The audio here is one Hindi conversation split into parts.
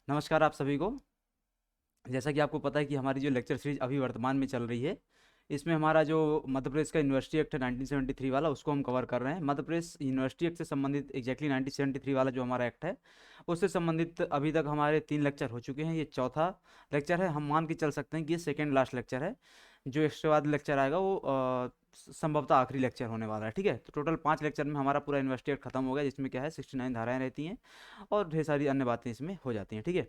नमस्कार आप सभी को। जैसा कि आपको पता है कि हमारी जो लेक्चर सीरीज अभी वर्तमान में चल रही है, इसमें हमारा जो मध्य प्रदेश का यूनिवर्सिटी एक्ट है 1973 वाला, उसको हम कवर कर रहे हैं। मध्य प्रदेश यूनिवर्सिटी एक्ट से संबंधित एग्जैक्टली 1973 वाला जो हमारा एक्ट है, उससे संबंधित अभी तक हमारे 3 लेक्चर हो चुके हैं। ये चौथा लेक्चर है। हम मान के चल सकते हैं कि ये सेकेंड लास्ट लेक्चर है। जो इसके बाद लेक्चर आएगा वो संभवतः आखिरी लेक्चर होने वाला है। ठीक है, तो टोटल 5 लेक्चर में हमारा पूरा यूनिवर्सिटी एक्ट खत्म हो गया, जिसमें क्या है 69 धाराएं रहती हैं और ढेर सारी अन्य बातें इसमें हो जाती हैं। ठीक है,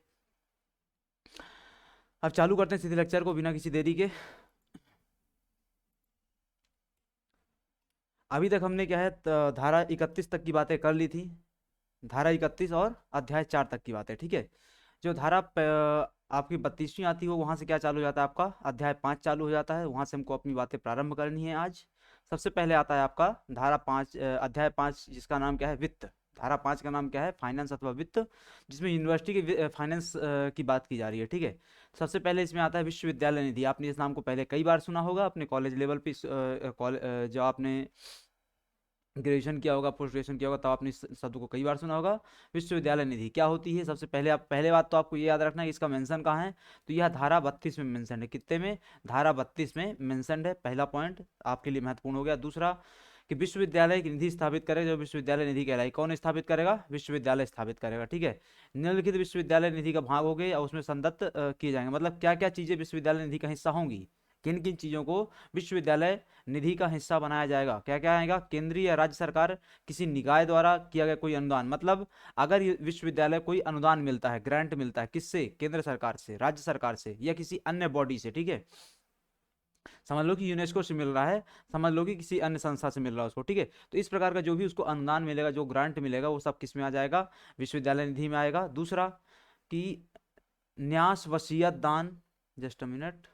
अब चालू करते हैं सीधे लेक्चर को बिना किसी देरी के। अभी तक हमने क्या है धारा 31 तक की बातें कर ली थी। धारा 31 और अध्याय 4 तक की बातें। ठीक है, जो धारा आपकी 32वीं आती हो, वहां से क्या चालू हो जाता है, आपका अध्याय 5 चालू हो जाता है। वहां से हमको अपनी बातें प्रारंभ करनी है आज। सबसे पहले आता है आपका धारा 5 अध्याय 5, जिसका नाम क्या है, वित्त। धारा 5 का नाम क्या है, फाइनेंस अथवा वित्त, जिसमें यूनिवर्सिटी के फाइनेंस की बात की जा रही है। ठीक है, सबसे पहले इसमें आता है विश्वविद्यालय निधि। आपने इस नाम को पहले कई बार सुना होगा अपने कॉलेज लेवल पे। जो आपने ग्रेजुएशन किया होगा, पोस्ट ग्रेजुएशन किया होगा, तब आपने इस शब्द को कई बार सुना होगा। विश्वविद्यालय निधि क्या होती है, सबसे पहले आप पहले बात तो आपको ये याद रखना है, इसका मेंशन कहाँ है। तो यह धारा 32 में मेंशन है। कितने में, धारा 32 में मेंशन है। पहला पॉइंट आपके लिए महत्वपूर्ण हो गया। दूसरा कि विश्वविद्यालय की निधि स्थापित करेगा, जो विश्वविद्यालय निधि कहलाई। कौन स्थापित करेगा, विश्वविद्यालय स्थापित करेगा। ठीक है, निम्नलिखित विश्वविद्यालय निधि का भाग हो गए और उसमें संदत्त किए जाएंगे। मतलब क्या क्या चीजें विश्वविद्यालय निधि का हिस्सा होंगी, किन किन चीजों को विश्वविद्यालय निधि का हिस्सा बनाया जाएगा। क्या क्या आएगा, केंद्रीय या राज्य सरकार किसी निकाय द्वारा किया गया कोई अनुदान। मतलब अगर विश्वविद्यालय कोई अनुदान मिलता है, ग्रांट मिलता है, किससे, केंद्र सरकार से, राज्य सरकार से, या किसी अन्य बॉडी से। ठीक है, समझ लो कि यूनेस्को से मिल रहा है, समझ लो कि किसी अन्य संस्था से मिल रहा है उसको। ठीक है, तो इस प्रकार का जो भी उसको अनुदान मिलेगा, जो ग्रांट मिलेगा, वो सब किस में आ जाएगा, विश्वविद्यालय निधि में आएगा। दूसरा कि न्यास वसीयत दान, जस्ट अ मिनट,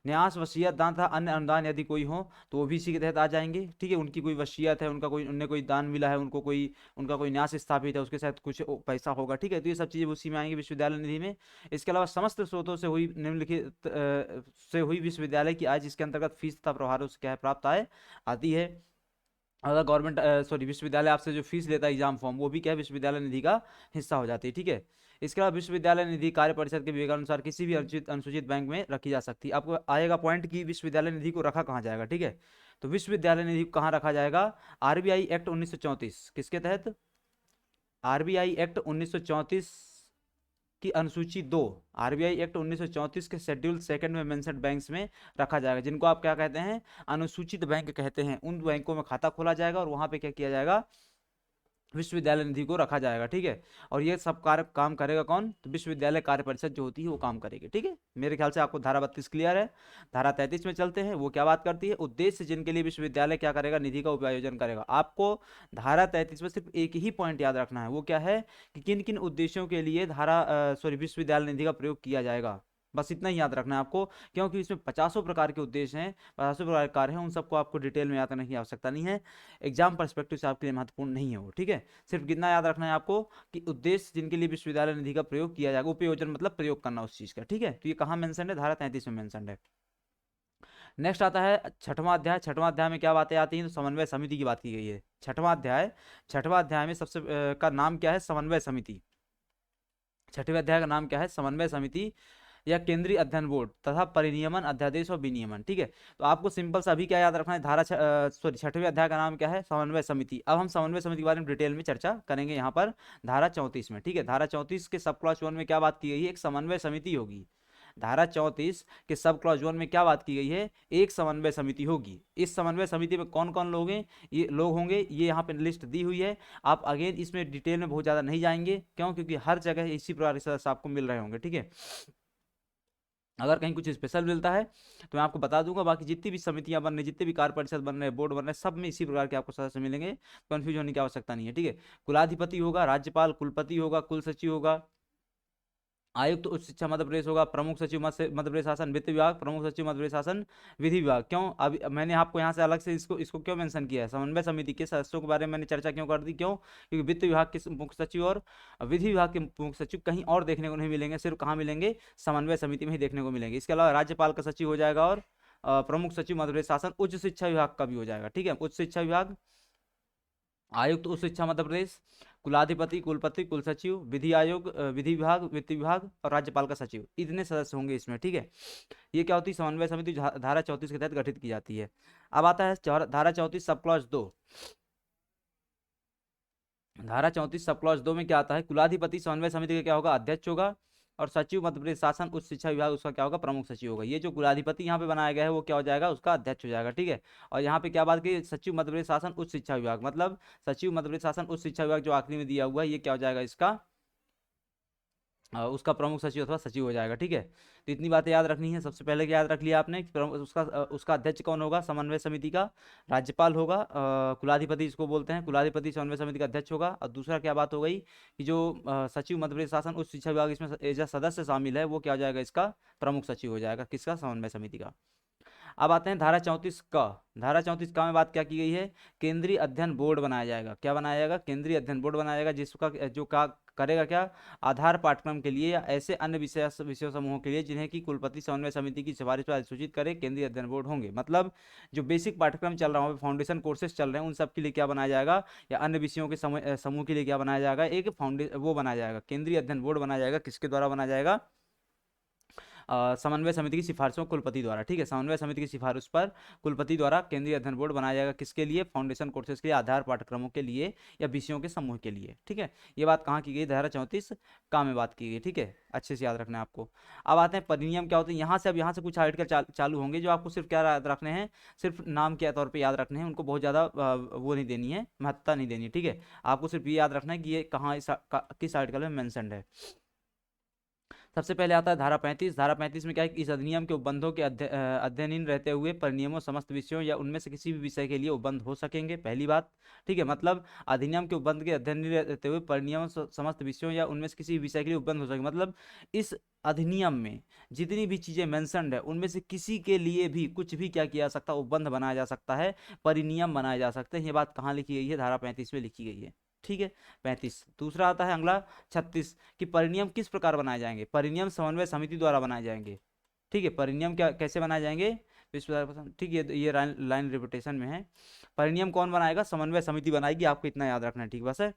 न्यास वसीयत दान तथा अन्य अनुदान यदि कोई हो तो वो भी इसी के तहत आ जाएंगे। ठीक है, उनकी कोई वसीयत है, उनका कोई, उनने कोई दान मिला है, उनको कोई, उनका कोई न्यास स्थापित है, उसके साथ कुछ पैसा होगा। ठीक है, तो ये सब चीजें उसी में आएंगी विश्वविद्यालय निधि में। इसके अलावा समस्त स्रोतों से हुई निम्नलिखित से हुई विश्वविद्यालय की आय, जिसके अंतर्गत फीस तथा प्रभारों से क्या है, प्राप्त आय आती है। अगर गवर्नमेंट सॉरी विश्वविद्यालय आपसे जो फीस लेता है एग्जाम फॉर्म, वो भी क्या है, विश्वविद्यालय निधि का हिस्सा हो जाती है। ठीक है, इसके अलावा विश्वविद्यालय निधि कार्य परिषद के विवेकानुसार किसी भी अनुचित अनुसूचित बैंक में रखी जा सकती है। आपको आएगा पॉइंट कि विश्वविद्यालय निधि को रखा कहाँ जाएगा। ठीक है, तो विश्वविद्यालय निधि को कहाँ रखा जाएगा, आरबीआई एक्ट 1934 किसके तहत, आरबीआई एक्ट 1934 की अनुसूची 2, आरबीआई एक्ट 1934 के शेड्यूल सेकंड में मेंशन बैंक्स में रखा जाएगा, जिनको आप क्या कहते हैं, अनुसूचित बैंक कहते हैं। उन बैंकों में खाता खोला जाएगा और वहां पे क्या किया जाएगा, विश्वविद्यालय निधि को रखा जाएगा। ठीक है, और ये सब कार्य काम करेगा कौन, तो विश्वविद्यालय कार्य परिषद जो होती है वो काम करेगी। ठीक है, मेरे ख्याल से आपको धारा 32 क्लियर है। धारा 33 में चलते हैं, वो क्या बात करती है, उद्देश्य जिनके लिए विश्वविद्यालय क्या करेगा, निधि का उपयोजन करेगा। आपको धारा 33 में सिर्फ एक ही पॉइंट याद रखना है, वो क्या है कि किन किन उद्देश्यों के लिए धारा सॉरी विश्वविद्यालय निधि का प्रयोग किया जाएगा। बस इतना ही याद रखना है आपको, क्योंकि इसमें 50 प्रकार के उद्देश्य हैं, 50 प्रकार के कार्य हैं, उन सबको आपको डिटेल में याद करने की आवश्यकता नहीं है। एग्जाम परस्पेक्टिव से आपके लिए महत्वपूर्ण नहीं है वो। ठीक है, सिर्फ कितना याद रखना है आपको कि उद्देश्य जिनके लिए विश्वविद्यालय निधि का प्रयोग किया जाएगा, उपयोजन मतलब प्रयोग करना उस चीज का। ठीक है, तो ये कहाँ मेंशन है, धारा 33 में मेंशन है। नेक्स्ट आता है छठवां अध्याय। छठवां अध्याय में क्या बातें आती हैं, तो समन्वय समिति की बात की गई है। छठवां अध्याय, छठवां अध्याय में सबसे का नाम क्या है, समन्वय समिति। छठवें अध्याय का नाम क्या है, समन्वय समिति या केंद्रीय अध्ययन बोर्ड तथा परिनियमन अध्यादेश और विनियमन। ठीक है, तो आपको सिंपल सा अभी क्या याद रखना है, धारा सॉरी छठवें अध्याय का नाम क्या है, समन्वय समिति। अब हम समन्वय समिति के बारे में डिटेल में चर्चा करेंगे यहाँ पर धारा 34 में। ठीक है, धारा 34 के सब क्लॉज 1 में क्या बात की गई है, एक समन्वय समिति होगी। धारा 34 के सब क्लॉज 1 में क्या बात की गई है, एक समन्वय समिति होगी। इस समन्वय समिति में कौन कौन लोग हैं, ये लोग होंगे, ये यहाँ पे लिस्ट दी हुई है। आप अगेन इसमें डिटेल में बहुत ज्यादा नहीं जाएंगे, क्यों, क्योंकि हर जगह इसी प्रकार के सदस्य आपको मिल रहे होंगे। ठीक है, अगर कहीं कुछ स्पेशल मिलता है तो मैं आपको बता दूंगा। बाकी जितनी भी समितियां बन रही, जितने भी कार्य परिषद बन रहे हैं, बोर्ड बन रहे हैं, सब में इसी प्रकार के आपको सदस्य मिलेंगे। कंफ्यूज होने की आवश्यकता नहीं है। ठीक है, कुलाधिपति होगा, राज्यपाल, कुलपति होगा, कुल सचिव होगा, आयुक्त उच्च शिक्षा मध्य प्रदेश होगा, प्रमुख सचिव मध्य प्रदेश शासन वित्त विभाग, प्रमुख सचिव मध्य प्रदेश शासन विधि विभाग। क्यों, अभी मैंने आपको यहाँ से अलग से इसको इसको क्यों मेंशन किया है, समन्वय समिति के सदस्यों के बारे में मैंने चर्चा क्यों कर दी, क्यों, क्योंकि वित्त विभाग के मुख्य सचिव और विधि विभाग के मुख्य सचिव कहीं और देखने को नहीं मिलेंगे, सिर्फ कहाँ मिलेंगे, समन्वय समिति में ही देखने को मिलेंगे। इसके अलावा राज्यपाल का सचिव हो जाएगा और प्रमुख सचिव मध्य प्रदेश शासन उच्च शिक्षा विभाग का भी हो जाएगा। ठीक है, उच्च शिक्षा विभाग, आयुक्त उच्च शिक्षा मध्य प्रदेश, कुलाधिपति, कुलपति, कुलसचिव, विधि आयोग, विधि विभाग, वित्त विभाग और राज्यपाल का सचिव, इतने सदस्य होंगे इसमें, ठीक है। ये क्या होती है, समन्वय समिति धारा 34 के तहत गठित की जाती है। अब आता है धारा 34 सब क्लॉज 2। धारा 34 सब क्लॉज 2 में क्या आता है, कुलाधिपति समन्वय समिति का क्या होगा, अध्यक्ष होगा, और सचिव मध्य प्रदेश शासन उच्च शिक्षा विभाग उसका क्या होगा, प्रमुख सचिव होगा। ये जो कुलाधिपति यहाँ पे बनाया गया है वो क्या हो जाएगा, उसका अध्यक्ष हो जाएगा, ठीक है। और यहाँ पे क्या बात की, सचिव मध्य प्रदेश शासन उच्च शिक्षा विभाग, मतलब सचिव मध्य प्रदेश शासन उच्च शिक्षा विभाग जो आखिरी में दिया हुआ है, ये क्या हो जाएगा, इसका उसका प्रमुख सचिव अथवा सचिव हो जाएगा, ठीक है। तो इतनी बातें याद रखनी है। सबसे पहले क्या याद रख लिया आपने, उसका अध्यक्ष कौन होगा, समन्वय समिति का, राज्यपाल होगा, कुलाधिपति इसको बोलते हैं, कुलाधिपति समन्वय समिति का अध्यक्ष होगा। और दूसरा क्या बात हो गई कि जो सचिव मध्य प्रदेश शासन उच्च शिक्षा विभाग इसमें एज सदस्य शामिल है, वो क्या हो जाएगा, इसका प्रमुख सचिव हो जाएगा, किसका, समन्वय समिति का। अब आते हैं धारा 34 का। धारा 34 का में बात क्या की गई है, केंद्रीय अध्ययन बोर्ड बनाया जाएगा। क्या बनाया जाएगा, केंद्रीय अध्ययन बोर्ड बनाया जाएगा, जिसका जो का करेगा क्या, आधार पाठ्यक्रम के लिए या ऐसे अन्य विषय समूहों के लिए जिन्हें की कुलपति समन्वय समिति की सिफारिश पर अधिसूचित करे, केंद्रीय अध्ययन बोर्ड होंगे। मतलब जो बेसिक पाठ्यक्रम चल रहा है, फाउंडेशन कोर्सेज चल रहे हैं, उन सब के लिए क्या बनाया जाएगा, या अन्य विषयों के समूह के लिए क्या बनाया जाएगा, एक वो बनाया जाएगा, केंद्रीय अध्ययन बोर्ड बनाया जाएगा। किसके द्वारा बनाया जाएगा, समन्वय समिति की सिफारिशों कुलपति द्वारा, ठीक है। समन्वय समिति की सिफारिश पर कुलपति द्वारा केंद्रीय अध्ययन बोर्ड बनाया जाएगा, किसके लिए, फाउंडेशन कोर्सेज के लिए, आधार पाठ्यक्रमों के लिए या विषयों के समूह के लिए, ठीक है। ये बात कहाँ की गई, धारा 34 का में बात की गई, ठीक है। अच्छे से याद रखना है आपको। अब आते हैं परिनियम क्या होते हैं। यहाँ से कुछ आर्टिकल चालू होंगे जो आपको सिर्फ क्या याद रखने हैं, सिर्फ नाम के तौर पर याद रखने हैं, उनको बहुत ज़्यादा वो नहीं देनी है, महत्ता नहीं देनी, ठीक है। आपको सिर्फ ये याद रखना है कि ये कहाँ किस आर्टिकल में मैंशनड है। सबसे पहले आता है धारा 35। धारा 35 में क्या है कि इस अधिनियम के उपबंधों के अध्ययनहीन रहते हुए परिनियमों समस्त विषयों या उनमें से किसी भी विषय के लिए उपबंध हो सकेंगे, पहली बात, ठीक है। मतलब अधिनियम के उपबंध के अध्ययनहीन रहते हुए परिनियमों समस्त विषयों या उनमें से किसी भी विषय के लिए उपबंध हो सकेंगे, मतलब इस अधिनियम में जितनी भी चीजें मेंशनड है उनमें से किसी के लिए भी कुछ भी क्या किया जा सकता है, उपबंध बनाया जा सकता है, परिनियम बनाए जा सकते हैं। ये बात कहाँ लिखी गई है, धारा 35 में लिखी गई है, ठीक है। 35। दूसरा आता है अगला 36 कि परिनियम किस प्रकार बनाए जाएंगे, परिनियम समन्वय समिति द्वारा बनाए जाएंगे, ठीक है। परिनियम क्या कैसे बनाए जाएंगे, ठीक है, ये लाइन रिपीटेशन में है। परिनियम कौन बनाएगा, समन्वय समिति बनाएगी, आपको इतना याद रखना है, ठीक बस है।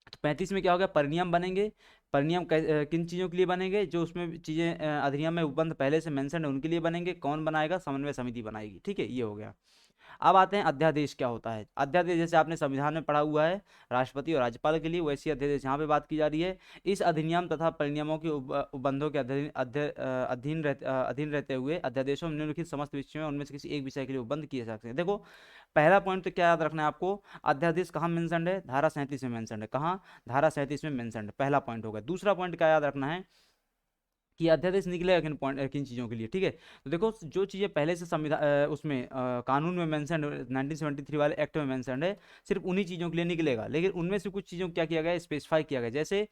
तो 35 में क्या हो गया, परिनियम बनेंगे। परिनियम किन चीज़ों के लिए बनेंगे, जो उसमें चीज़ें अधिनियम में उपबंध पहले से मेंशन है उनके लिए बनेंगे। कौन बनाएगा, समन्वय समिति बनाएगी, ठीक है। ये हो गया। अब आते हैं अध्यादेश क्या होता है। अध्यादेश जैसे आपने संविधान में पढ़ा हुआ है राष्ट्रपति और राज्यपाल के लिए, वैसी अध्यादेश यहाँ पे बात की जा रही है। इस अधिनियम तथा परिनियमों के उपबंधों के अधीन रहते हुए अध्यादेशों में निम्नलिखित समस्त विषयों में उनमें से किसी एक विषय के लिए उपबंध किए जा सकते हैं। देखो पहला पॉइंट तो क्या याद रखना है आपको, अध्यादेश कहाँ मेंशनड है, धारा 37 में मेंशनड है। कहाँ, धारा 37 में मेंशनड है, पहला पॉइंट होगा। दूसरा पॉइंट क्या याद रखना है कि अध्यादेश निकलेगा किन चीज़ों के लिए, ठीक है। तो देखो जो चीज़ें पहले से संविधान उसमें कानून में मेंशन 1973 वाले एक्ट में मेंशन है, सिर्फ उन्हीं चीज़ों के लिए निकलेगा। लेकिन उनमें से कुछ चीज़ों को क्या किया गया, स्पेसिफाई किया गया। जैसे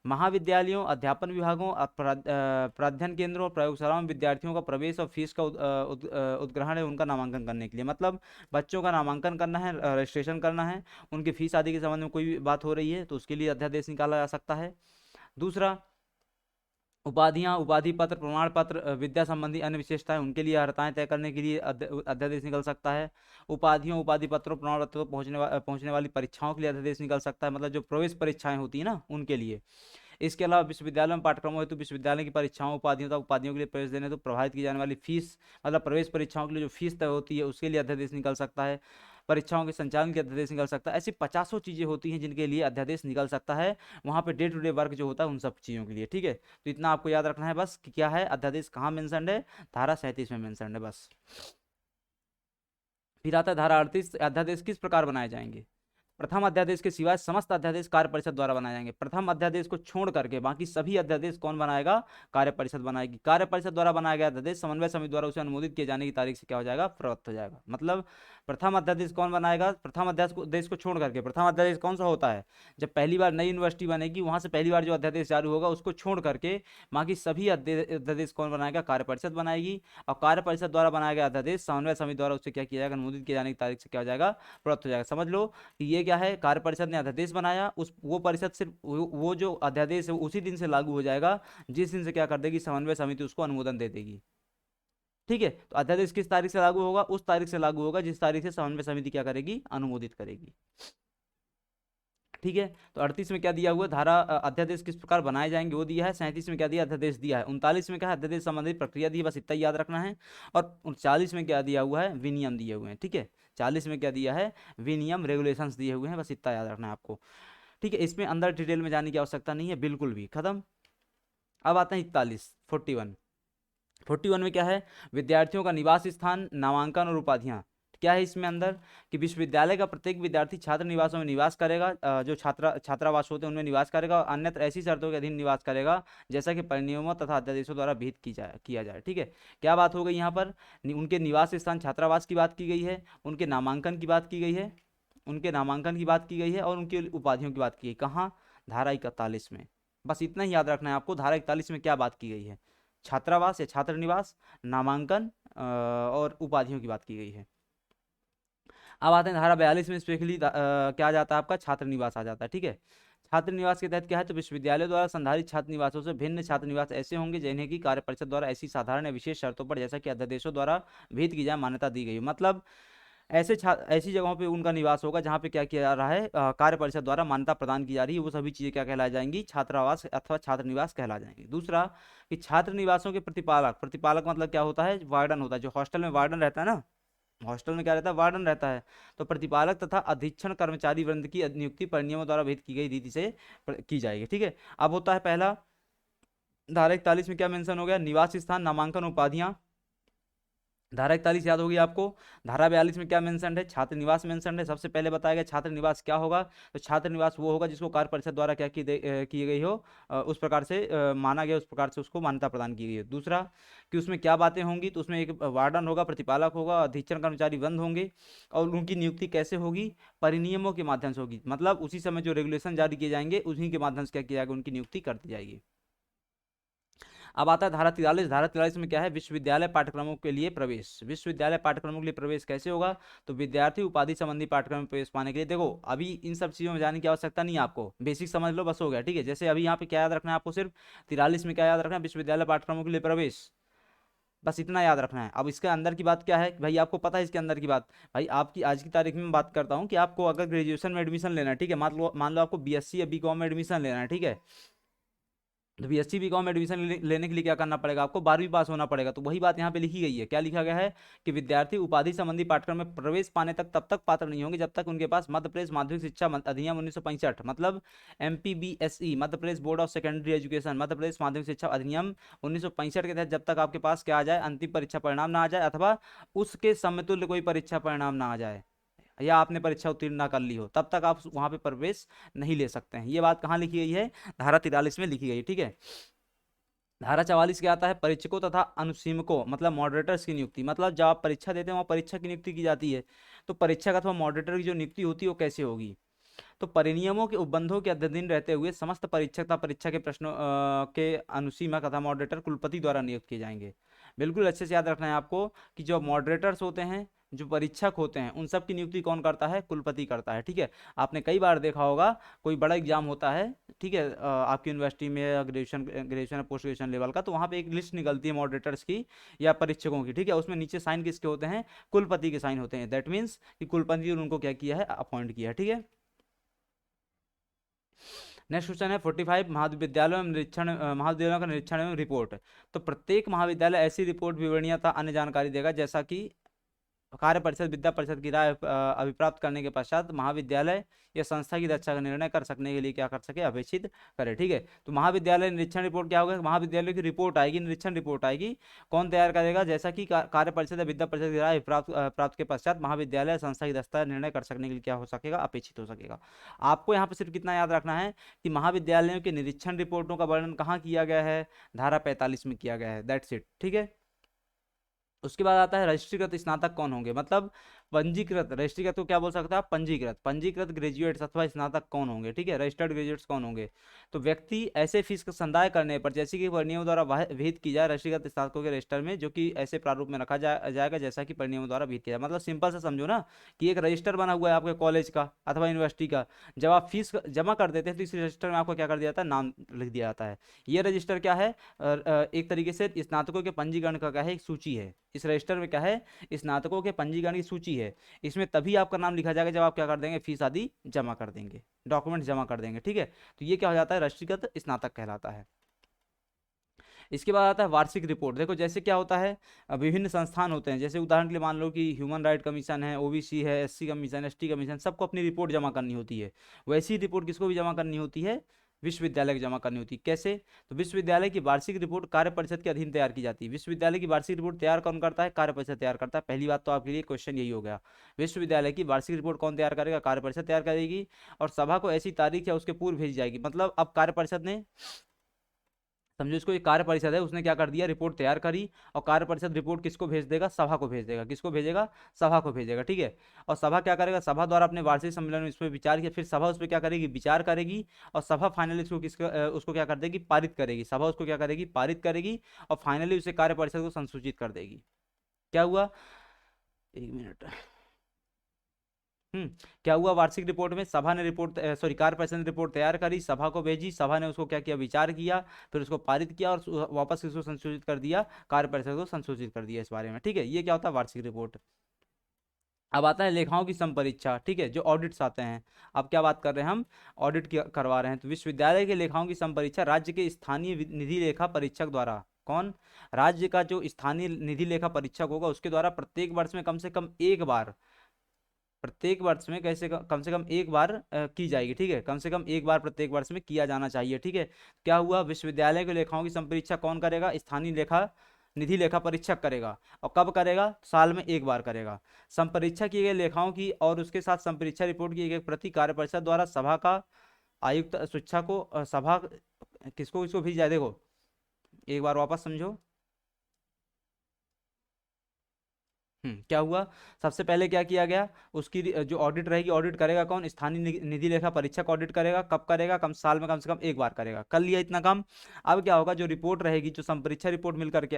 महाविद्यालयों, अध्यापन विभागों, प्राध्ययन केंद्रों और प्रयोगशालाओं में विद्यार्थियों का प्रवेश और फीस का उद्ग्रहण है उनका नामांकन करने के लिए। मतलब बच्चों का नामांकन करना है, रजिस्ट्रेशन करना है, उनकी फीस आदि के संबंध में कोई भी बात हो रही है तो उसके लिए अध्यादेश निकाला जा सकता है। दूसरा, उपाधियां, उपाधि पत्र, प्रमाण पत्र, विद्या संबंधी अन्य विशेषताएं, उनके लिए अर्हताएं तय करने के लिए अध्यादेश निकल सकता है। उपाधियों, उपाधि पत्रों, प्रमाण पत्रों को पहुंचने वाली परीक्षाओं के लिए अध्यादेश निकल सकता है, मतलब जो प्रवेश परीक्षाएं होती है ना उनके लिए। इसके अलावा विश्वविद्यालय में पाठ्यक्रमों हेतु विश्वविद्यालय की परीक्षाओं, उपाधियों तथा उपाधियों के लिए प्रवेश देने तो प्रभावित की जाने वाली फीस, मतलब प्रवेश परीक्षाओं के लिए जो फीस तय होती है उसके लिए अध्यादेश निकल सकता है। परीक्षाओं के संचालन के अध्यादेश निकल सकता है। ऐसी 50 चीज़ें होती हैं जिनके लिए अध्यादेश निकल सकता है, वहाँ पे डे टू डे वर्क जो होता है उन सब चीज़ों के लिए, ठीक है। तो इतना आपको याद रखना है बस कि क्या है, अध्यादेश कहाँ मेंशनड है, धारा 37 में मेंशनड है बस। फिर आता है धारा 38, अध्यादेश किस प्रकार बनाए जाएंगे। प्रथम अध्यादेश के सिवाय समस्त अध्यादेश कार्य परिषद द्वारा बनाए जाएंगे। प्रथम अध्यादेश को छोड़ करके बाकी सभी अध्यादेश कौन बनाएगा, कार्य परिषद बनाएगी। कार्य परिषद द्वारा बनाया गया अध्यादेश समन्वय समिति द्वारा उसे अनुमोदित किए जाने की तारीख से क्या हो जाएगा, प्रवृत्त हो जाएगा। मतलब प्रथम अध्यादेश कौन बनाएगा, प्रथम अध्यादेश को छोड़ करके। प्रथम अध्यादेश कौन सा होता है, जब पहली बार नई यूनिवर्सिटी बनेगी वहां से पहली बार जो अध्यादेश जारी होगा उसको छोड़ करके बाकी सभी अध्यादेश कौन बनाएगा, कार्य परिषद बनाएगी। और कार्य परिषद द्वारा बनाया गया अध्यादेश समन्वय समिति द्वारा उसे क्या किया जाएगा, अनुमोदित किए जाने की तारीख से क्या हो जाएगा, प्रवृत्त हो जाएगा। समझ लो कि ये क्या है, कार्य परिषद ने अध्यादेश बनाया, उस वो परिषद सिर्फ वो जो अध्यादेश है उसी दिन से लागू हो जाएगा जिस दिन से क्या कर देगी, समन्वय समिति उसको अनुमोदन दे देगी, ठीक है। तो अध्यादेश किस तारीख से लागू होगा, उस तारीख से लागू होगा जिस तारीख से समन्वय समिति क्या करेगी, अनुमोदित करेगी। ठीक है। तो 38 में क्या दिया हुआ है, धारा अध्यादेश किस प्रकार बनाए जाएंगे वो दिया है। 37 में क्या दिया, अध्यादेश दिया है। 39 में क्या है, अध्यादेश संबंधी प्रक्रिया दी है, बस इतना ही याद रखना है। और 39 में क्या दिया हुआ है, विनियम दिए हुए हैं। ठीक है, 40 में क्या दिया है, विनियम रेगुलेशंस दिए हुए हैं, बस इतना याद रखना है आपको। ठीक है, इसमें अंदर डिटेल में जाने की आवश्यकता नहीं है बिल्कुल भी, खत्म। अब आते हैं 41 41 में क्या है, विद्यार्थियों का निवास स्थान, नामांकन और उपाधियां। क्या है इसमें अंदर, कि विश्वविद्यालय का प्रत्येक विद्यार्थी छात्र निवासों में निवास करेगा, जो छात्रावास होते हैं उनमें निवास करेगा, और अन्यत्र ऐसी शर्तों के अधीन निवास करेगा जैसा कि परिनियमों तथा अध्यादेशों द्वारा विहित किया जाए। ठीक है, क्या बात हो गई यहाँ पर, उनके निवास स्थान छात्रावास की बात की गई है, उनके नामांकन की बात की गई है, उनके नामांकन की बात की गई है, और उनकी उपाधियों की बात की गई। कहाँ, धारा 41 में। बस इतना ही याद रखना है आपको, धारा 41 में क्या बात की गई है, छात्रावास या छात्र निवास, नामांकन और उपाधियों की बात की गई है। अब आते हैं धारा 42 में, स्पेशली क्या आ जाता है आपका, छात्र निवास आ जाता है। ठीक है, छात्र निवास के तहत क्या है, तो विश्वविद्यालय द्वारा संधारित छात्र निवासों से भिन्न छात्र निवास ऐसे होंगे जिन्हें की कार्य परिषद द्वारा ऐसी साधारण या विशेष शर्तों पर जैसा कि अध्यादेशों द्वारा विहित की जाए मान्यता दी गई। मतलब ऐसी जगहों पे उनका निवास होगा जहाँ पे क्या किया जा रहा है, कार्य परिषद द्वारा मान्यता प्रदान की जा रही है, वो सभी चीजें क्या कहला जाएंगी, छात्रावास अथवा छात्र निवास कहला जाएंगी। दूसरा, कि छात्र निवासों के प्रतिपालक, प्रतिपालक मतलब क्या होता है, वार्डन होता है। जो हॉस्टल में वार्डन रहता है ना, हॉस्टल में क्या रहता है, वार्डन रहता है। तो प्रतिपालक तथा अधीक्षण कर्मचारी वृंद की नियुक्ति परिनियमों द्वारा विहित की गई रीति से की जाएगी। ठीक है, अब होता है पहला, धारा 41 में क्या मेंशन हो गया, निवास स्थान, नामांकन, उपाधियां। धारा 41 याद होगी आपको। धारा 42 में क्या मेंशन है, छात्र निवास मेंशन है। सबसे पहले बताया गया छात्र निवास क्या होगा, तो छात्र निवास वो होगा जिसको कार्य परिषद द्वारा क्या की गई हो, उस प्रकार से माना गया, उस प्रकार से उसको मान्यता प्रदान की गई है। दूसरा, कि उसमें क्या बातें होंगी, तो उसमें एक वार्डन होगा, प्रतिपालक होगा, अधीक्षण कर्मचारी वृंद होंगे, और उनकी नियुक्ति कैसे होगी, परिनियमों के माध्यम से होगी। मतलब उसी समय जो रेगुलेशन जारी किए जाएंगे उन्हीं के माध्यम से क्या किया जाएगा, उनकी नियुक्ति कर दी जाएगी। अब आता है धारा 43। धारा 43 में क्या है, विश्वविद्यालय पाठ्यक्रमों के लिए प्रवेश। विश्वविद्यालय पाठ्यक्रमों के लिए प्रवेश कैसे होगा, तो विद्यार्थी उपाधि संबंधी पाठ्यक्रम में प्रवेश पाने के लिए, देखो अभी इन सब चीजों में जाने की आवश्यकता नहीं है आपको, बेसिक समझ लो बस हो गया। ठीक है, जैसे अभी यहाँ पे क्या याद रखना है आपको, सिर्फ 43 में क्या याद रखना है, विश्वविद्यालय पाठ्यक्रमों के लिए प्रवेश, बस इतना याद रखना है। अब इसके अंदर की बात क्या है, भाई आपको पता है इसके अंदर की बात, भाई आपकी आज की तारीख में बात करता हूँ कि आपको अगर ग्रेजुएशन में एडमिशन लेना है, ठीक है, मान लो आपको बीएससी या बीकॉम में एडमिशन लेना है, ठीक है, तो बीएससी बीकॉम में एडमिशन लेने के लिए क्या करना पड़ेगा, आपको 12वीं पास होना पड़ेगा। तो वही बात यहाँ पे लिखी गई है, क्या लिखा गया है, कि विद्यार्थी उपाधि संबंधी पाठ्यक्रम में प्रवेश पाने तक तब तक पात्र नहीं होंगे जब तक उनके पास मध्य प्रदेश माध्यमिक शिक्षा अधिनियम 1965, मतलब MPBSE, Madhya Pradesh board of secondary education, Madhya Pradesh माध्यमिक शिक्षा अधिनियम 1965 के तहत जब तक आपके पास क्या आ जाए, अंतिम परीक्षा परिणाम ना आ जाए, अथवा उसके समतुल्य कोई परीक्षा परिणाम ना आ जाए, या आपने परीक्षा उत्तीर्ण ना कर ली हो, तब तक आप वहां पे प्रवेश नहीं ले सकते हैं। ये बात कहाँ लिखी गई है, धारा 43 में लिखी गई। ठीक है, धारा 44 क्या आता है, परीक्षकों तथा अनुसीमकों मतलब मॉडरेटर्स की नियुक्ति। मतलब जब आप परीक्षा देते हैं वहाँ परीक्षक की नियुक्ति की जाती है, तो परीक्षक अथवा मॉडरेटर की जो नियुक्ति होती है वो कैसे होगी, तो परिनियमों के उपबंधों के अधीन रहते हुए समस्त परीक्षक तथा परीक्षा के प्रश्नों के अनुसीमक तथा मॉडरेटर कुलपति द्वारा नियुक्त किए जाएंगे। बिल्कुल अच्छे से याद रखना है आपको, कि जो मॉडरेटर्स होते हैं, जो परीक्षक होते हैं, उन सब की नियुक्ति कौन करता है, कुलपति करता है। ठीक है, आपने कई बार देखा होगा, कोई बड़ा एग्जाम होता है, ठीक है, आपकी यूनिवर्सिटी में graduation graduation post graduation level का, तो वहाँ पे एक लिस्ट निकलती है मॉडरेटर्स की या परीक्षकों की। ठीक है, उसमें नीचे साइन किसके होते हैं, कुलपति के साइन होते हैं। दैट मीन्स कि कुलपति ने उनको क्या किया है, अपॉइंट किया है। ठीक है, नेक्स्ट क्वेश्चन है 45, महाविद्यालयों में निरीक्षण, महाविद्यालयों का निरीक्षण एवं रिपोर्ट। तो प्रत्येक महाविद्यालय ऐसी रिपोर्ट, विवरणियां तथा अन्य जानकारी देगा जैसा कि कार्य परिषद विद्या परिषद की राय अभिप्राप्त करने के पश्चात महाविद्यालय या संस्था की रक्षा का निर्णय कर सकने के लिए क्या कर सके, अपेक्षित करे। ठीक है, तो महाविद्यालय निरीक्षण रिपोर्ट क्या होगा, महाविद्यालय की रिपोर्ट आएगी, निरीक्षण रिपोर्ट आएगी, कौन तैयार करेगा, जैसा कि कार्य परिषद या विद्या परिषद की राय प्राप्त के पश्चात महाविद्यालय संस्था की दस्ता निर्णय कर सकने के लिए क्या हो सकेगा, अपेक्षित हो सकेगा। आपको यहाँ पर सिर्फ कितना याद रखना है, कि महाविद्यालयों के निरीक्षण रिपोर्टों का वर्णन कहाँ किया गया है, धारा 45 में किया गया है। That's it. ठीक है, उसके बाद आता है रजिस्ट्रीकृत स्नातक कौन होंगे, मतलब पंजीकृत, रजिस्ट्रीकृत को क्या बोल सकते हैं आप, पंजीकृत, पंजीकृत ग्रेजुएट्स अथवा स्नातक कौन होंगे। ठीक है, रजिस्टर्ड ग्रेजुएट्स कौन होंगे, तो व्यक्ति ऐसे फीस का संदाय करने पर जैसे कि परिनियमों द्वारा विहित की जाए रजिस्ट्रीकृत स्नातकों के रजिस्टर में, जो कि ऐसे प्रारूप में रखा जाएगा जैसा कि परिनियमों द्वारा विहित किया जाए। मतलब सिंपल से समझो ना, कि एक रजिस्टर बना हुआ है आपके कॉलेज का अथवा यूनिवर्सिटी का, जब आप फीस जमा कर देते हैं तो इस रजिस्टर में आपको क्या कर दिया जाता है, नाम लिख दिया जाता है। ये रजिस्टर क्या है, एक तरीके से स्नातकों के पंजीकरण का क्या है, एक सूची है। इस रजिस्टर में क्या है, स्नातकों के पंजीकरण की सूची है। इसमें तभी आपका नाम लिखा जाएगा जब आप क्या कर देंगे, फीस आदि जमा कर देंगे, डॉक्यूमेंट जमा कर देंगे, ठीक है। तो ये क्या हो जाता है, राष्ट्रीयकृत स्नातक कहलाता है। इसके बाद आता है वार्षिक रिपोर्ट। देखो जैसे क्या होता है, विभिन्न संस्थान होते हैं, जैसे उदाहरण के लिए मान लो कि ह्यूमन राइट कमीशन है, ओबीसी है, एससी कमीशन, एसटी कमीशन, सबको अपनी रिपोर्ट जमा करनी होती है। वैसी ही रिपोर्ट किसको भी जमा करनी होती है, विश्वविद्यालय को जमा करनी होती है। कैसे, तो विश्वविद्यालय की वार्षिक रिपोर्ट कार्य परिषद के अधीन तैयार की जाती है। विश्वविद्यालय की वार्षिक रिपोर्ट तैयार कौन करता है, कार्य परिषद तैयार करता है। पहली बात तो आपके लिए क्वेश्चन यही हो गया, विश्वविद्यालय की वार्षिक रिपोर्ट कौन तैयार करेगा, कार्य परिषद तैयार करेगी, और सभा को ऐसी तारीख या उसके पूर्व भेजी जाएगी। मतलब अब कार्य परिषद ने, समझो इसको, एक कार्य परिषद है, उसने क्या कर दिया, रिपोर्ट तैयार करी, और कार्य परिषद रिपोर्ट किसको भेज देगा, सभा को भेज देगा। किसको भेजेगा, सभा को भेजेगा, ठीक है। और सभा क्या करेगा, सभा द्वारा अपने वार्षिक सम्मेलन में इस पर विचार किया, फिर सभा उस पर क्या करेगी, विचार करेगी, और सभा फाइनली इसको उसको क्या कर देगी, पारित करेगी। सभा उसको क्या करेगी, पारित करेगी, और फाइनली उसे कार्य परिषद को संसूचित कर देगी। क्या हुआ, एक मिनट, क्या हुआ, वार्षिक रिपोर्ट में सभा ने रिपोर्ट, सॉरी, कार्य परिषद ने रिपोर्ट तैयार करी, सभा को भेजी, सभा ने उसको क्या किया, विचार किया, फिर उसको पारित किया, और वापस इसको संशोधित कर दिया, कार्य परिषद को संशोधित कर दिया इस बारे में, ठीक है। ये क्या होता है, वार्षिक रिपोर्ट। अब आता है लेखाओं की संपरीक्षा, ठीक है, जो ऑडिट्स आते हैं। अब क्या बात कर रहे हैं हम, ऑडिट करवा रहे हैं। तो विश्वविद्यालय के लेखाओं की संपरीक्षा राज्य के स्थानीय निधि लेखा परीक्षक द्वारा, कौन, राज्य का जो स्थानीय निधि लेखा परीक्षक होगा उसके द्वारा प्रत्येक वर्ष में कम से कम एक बार, प्रत्येक वर्ष में कैसे कम से कम एक बार की जाएगी, ठीक है। कम से कम एक बार प्रत्येक वर्ष में किया जाना चाहिए, ठीक है। क्या हुआ, विश्वविद्यालय के लेखाओं की संपरीक्षा कौन करेगा, स्थानीय लेखा निधि लेखा परीक्षक करेगा। और कब करेगा, साल में एक बार करेगा। संपरीक्षा किए गए लेखाओं की और उसके साथ संपरीक्षा रिपोर्ट की एक प्रति कार्य परिषद द्वारा सभा का आयुक्त शिक्षा को, सभा किसको किसको भेजी जाए, देखो एक बार वापस समझो। क्या हुआ, सबसे पहले क्या किया गया, उसकी जो ऑडिट रहेगी, ऑडिट करेगा कौन, स्थानीय निधि लेखा परीक्षक ऑडिट करेगा। कब करेगा, कम साल में कम से कम एक बार करेगा। कर लिया इतना काम। अब क्या होगा, जो रिपोर्ट रहेगी, जो संपरीक्षा रिपोर्ट मिल करके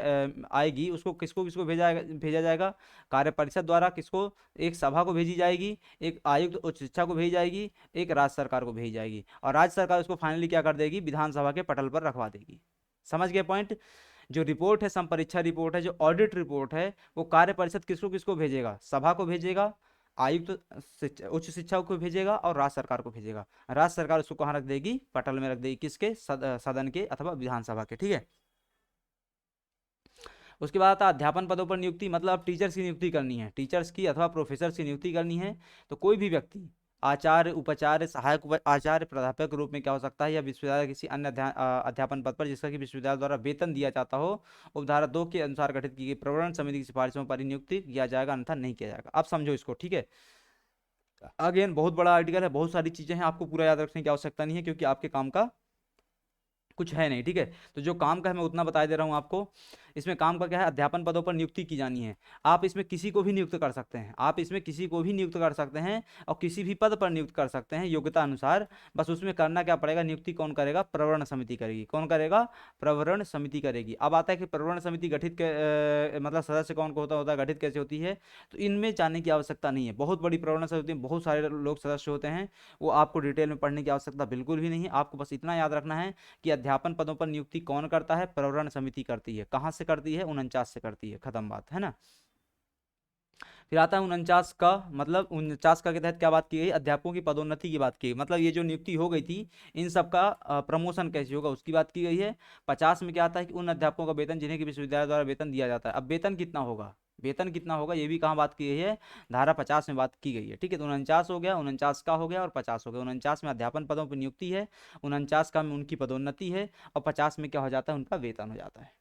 आएगी, उसको किसको किसको भेजा जाएगा, कार्य परिषद द्वारा किसको, एक सभा को भेजी जाएगी, एक आयुक्त उच्च शिक्षा को भेजी जाएगी, एक राज्य सरकार को भेजी जाएगी, और राज्य सरकार उसको फाइनली क्या कर देगी, विधानसभा के पटल पर रखवा देगी। समझ गए पॉइंट। जो रिपोर्ट है, संपरीक्षा रिपोर्ट है, जो ऑडिट रिपोर्ट है, वो कार्य परिषद किसको किसको भेजेगा, सभा को भेजेगा, आयुक्त उच्च शिक्षा को भेजेगा, और राज्य सरकार को भेजेगा। राज्य सरकार उसको कहाँ रख देगी, पटल में रख देगी, किसके, सदन के अथवा विधानसभा के, ठीक है। उसके बाद आता है अध्यापन पदों पर नियुक्ति। मतलब अब टीचर्स की नियुक्ति करनी है, टीचर्स की अथवा प्रोफेसर की नियुक्ति करनी है, तो कोई भी व्यक्ति आचार्य, उपाचार्य, सहायक आचार्य, प्राध्यापक के रूप में क्या हो सकता है, या विश्वविद्यालय किसी अन्य अध्यापन पद पर जिसका कि विश्वविद्यालय द्वारा वेतन दिया जाता हो, उपधारा 2 के अनुसार गठित की गई प्रवरण समिति की सिफारिशों पर ही नियुक्ति किया जाएगा, अन्यथा नहीं किया जाएगा। अब समझो इसको, ठीक है। अगेन बहुत बड़ा आर्टिकल है, बहुत सारी चीजें हैं, आपको पूरा याद रखने की आवश्यकता नहीं है, क्योंकि आपके काम का कुछ है नहीं, ठीक है। तो जो काम का है मैं उतना बता दे रहा हूँ आपको। इसमें काम का क्या है, अध्यापन पदों पर नियुक्ति की जानी है। आप इसमें किसी को भी नियुक्त कर सकते हैं, आप इसमें किसी को भी नियुक्त कर सकते हैं, और किसी भी पद पर नियुक्त कर सकते हैं योग्यता अनुसार। बस उसमें करना क्या पड़ेगा, नियुक्ति कौन करेगा, प्रवरण समिति करेगी। कौन करेगा, प्रवरण समिति करेगी। अब आता है कि प्रवरण समिति गठित मतलब सदस्य कौन को होता है, गठित कैसे होती है, तो इनमें जाने की आवश्यकता नहीं है। बहुत बड़ी प्रवरण समिति में बहुत सारे लोग सदस्य होते हैं, वो आपको डिटेल में पढ़ने की आवश्यकता बिल्कुल भी नहीं है। आपको बस इतना याद रखना है कि अध्यापन पदों पर नियुक्ति कौन करता है, प्रवरण समिति करती है। कहाँ से करती है, 49 से करती है, खत्म बात है ना। फिर आता है 49 का, मतलब 49 का के तहत क्या बात की गई, अध्यापकों की पदोन्नति की बात की गई। मतलब ये जो नियुक्ति हो गई थी, इन सब का प्रमोशन कैसे होगा उसकी बात की गई है। 50 में क्या आता है कि उन अध्यापकों का वेतन जिन्हें कि विश्वविद्यालय द्वारा वेतन दिया जाता है। अब वेतन कितना होगा, वेतन कितना होगा, ये भी कहाँ बात की गई है, धारा 50 में बात की गई है, ठीक है। तो 49 हो गया, 49 का हो गया, और 50 हो गया। 49 में अध्यापन पदों पर नियुक्ति है, 49 का में उनकी पदोन्नति है, और 50 में क्या हो जाता है, उनका वेतन हो जाता है।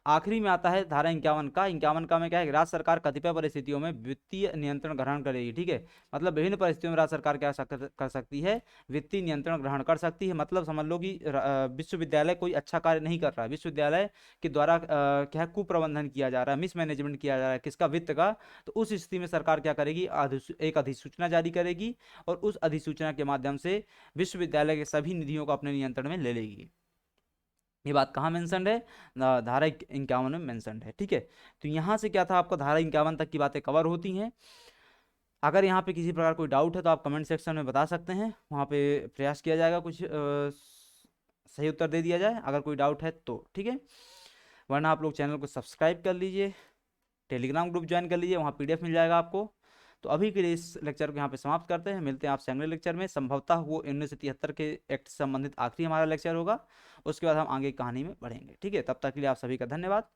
आखिरी में आता है धारा 51 का। 51 का में क्या है, राज्य सरकार कतिपय परिस्थितियों में वित्तीय नियंत्रण ग्रहण करेगी, ठीक है। मतलब विभिन्न परिस्थितियों में राज्य सरकार क्या कर सकती है, वित्तीय नियंत्रण ग्रहण कर सकती है। मतलब समझ लो कि विश्वविद्यालय कोई अच्छा कार्य नहीं कर रहा है, विश्वविद्यालय के द्वारा क्या है, कुप्रबंधन किया जा रहा है, मिसमैनेजमेंट किया जा रहा है, किसका, वित्त का। तो उस स्थिति में सरकार क्या करेगी, एक अधिसूचना जारी करेगी, और उस अधिसूचना के माध्यम से विश्वविद्यालय के सभी निधियों को अपने नियंत्रण में ले लेगी। ये बात कहाँ मेंशनड है, धारा 51 में मेंशनड है, ठीक है। तो यहाँ से क्या था, आपको धारा 51 तक की बातें कवर होती हैं। अगर यहाँ पे किसी प्रकार कोई डाउट है तो आप कमेंट सेक्शन में बता सकते हैं, वहाँ पे प्रयास किया जाएगा कुछ सही उत्तर दे दिया जाए, अगर कोई डाउट है तो, ठीक है। वरना आप लोग चैनल को सब्सक्राइब कर लीजिए, टेलीग्राम ग्रुप ज्वाइन कर लीजिए, वहाँ PDF मिल जाएगा आपको। तो अभी के लिए इस लेक्चर को यहाँ पे समाप्त करते हैं, मिलते हैं आपसे अगले लेक्चर में। संभवतः वो 1973 के एक्ट से संबंधित आखिरी हमारा लेक्चर होगा, उसके बाद हम आगे की कहानी में बढ़ेंगे। ठीक है, तब तक के लिए आप सभी का धन्यवाद।